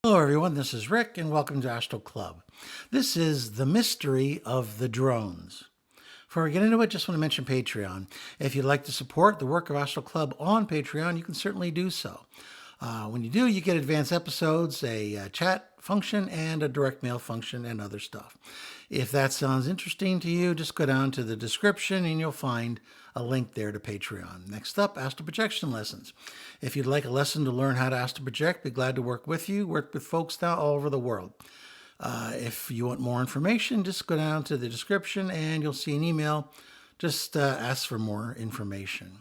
Hello everyone, this is Rick and welcome to Astral Club. This is the mystery of the drones. Before we get into it, just want to mention Patreon. If you'd like to support the work of Astral Club on Patreon, you can certainly do so. When you do, you get advanced episodes, a chat function, and a direct mail function, and other stuff. If that sounds interesting to you, just go down to the description and you'll find a link there to Patreon. Next up, astral projection lessons. If you'd like a lesson to learn how to astral project, be glad to work with you. Work with folks now all over the world. If you want more information, just go down to the description and you'll see an email. Just ask for more information.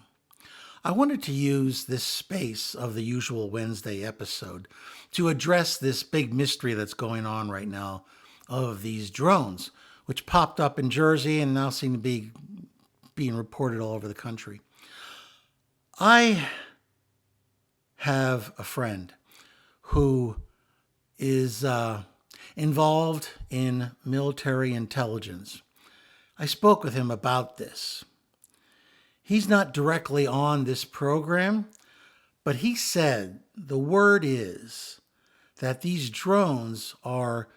I wanted to use this space of the usual Wednesday episode to address this big mystery that's going on right now of these drones, which popped up in Jersey and now seem to be being reported all over the country. I have a friend who is involved in military intelligence. I spoke with him about this. He's not directly on this program, but he said the word is that these drones are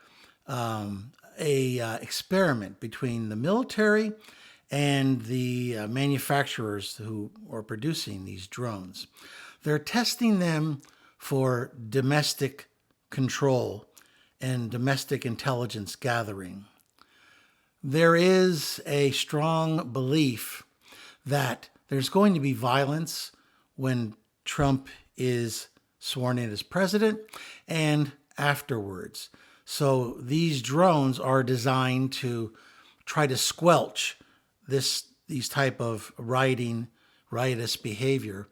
a experiment between the military and the manufacturers who are producing these drones. They're testing them for domestic control and domestic intelligence gathering. There is a strong belief that there's going to be violence when Trump is sworn in as president and afterwards. So these drones are designed to try to squelch these type of riotous behavior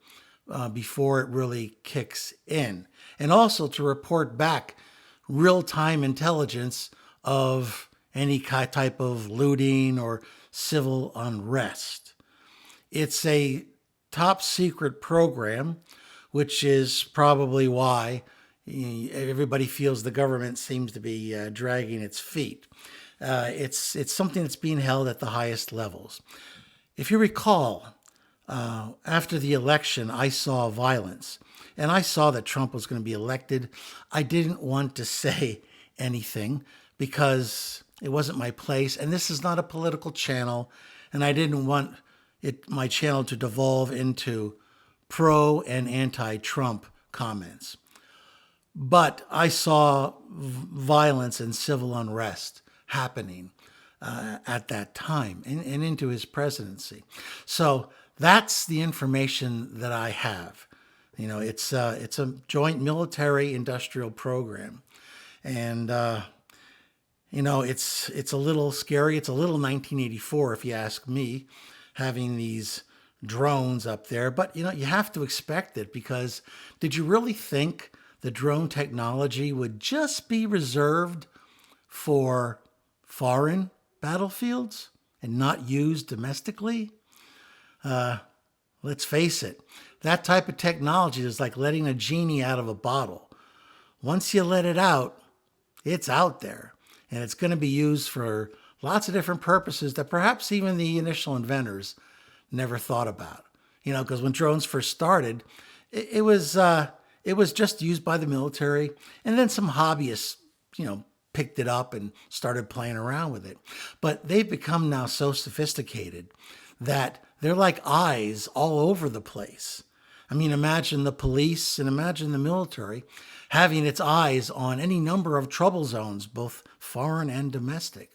before it really kicks in. And also to report back real-time intelligence of any type of looting or civil unrest. It's a top secret program, which is probably why everybody feels the government seems to be dragging its feet. It's something that's being held at the highest levels. If you recall, after the election, I saw violence, and I saw that Trump was going to be elected. I didn't want to say anything because it wasn't my place, and this is not a political channel, and I didn't want my channel to devolve into pro and anti-Trump comments. But I saw violence and civil unrest happening at that time and into his presidency. So that's the information that I have. You know, it's a joint military industrial program. And, you know, it's a little scary. It's a little 1984, if you ask me, having these drones up there. But, you know, you have to expect it, because did you really think the drone technology would just be reserved for foreign battlefields and not used domestically? Let's face it, that type of technology is like letting a genie out of a bottle. Once you let it out, it's out there, and it's going to be used for lots of different purposes that perhaps even the initial inventors never thought about. You know, because when drones first started, it was just used by the military, and then some hobbyists, you know, picked it up and started playing around with it. But they've become now so sophisticated that they're like eyes all over the place. I mean, imagine the police and imagine the military having its eyes on any number of trouble zones, both foreign and domestic,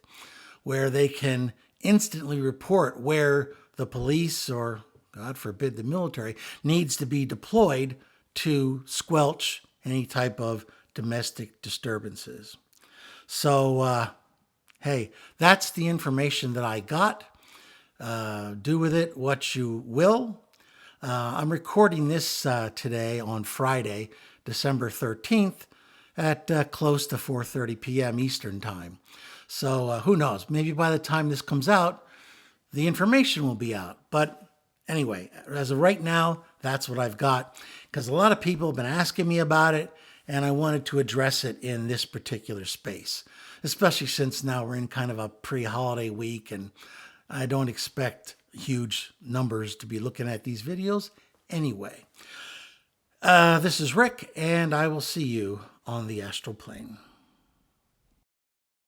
where they can instantly report where the police, or God forbid the military, needs to be deployed to squelch any type of domestic disturbances. So, hey, that's the information that I got. Do with it what you will. I'm recording this today on Friday, December 13th at close to 4:30 p.m. Eastern Time. So who knows? Maybe by the time this comes out, the information will be out. But anyway, as of right now, that's what I've got, because a lot of people have been asking me about it, and I wanted to address it in this particular space, especially since now we're in kind of a pre-holiday week, and I don't expect huge numbers to be looking at these videos anyway. This is Rick, and I will see you on the astral plane.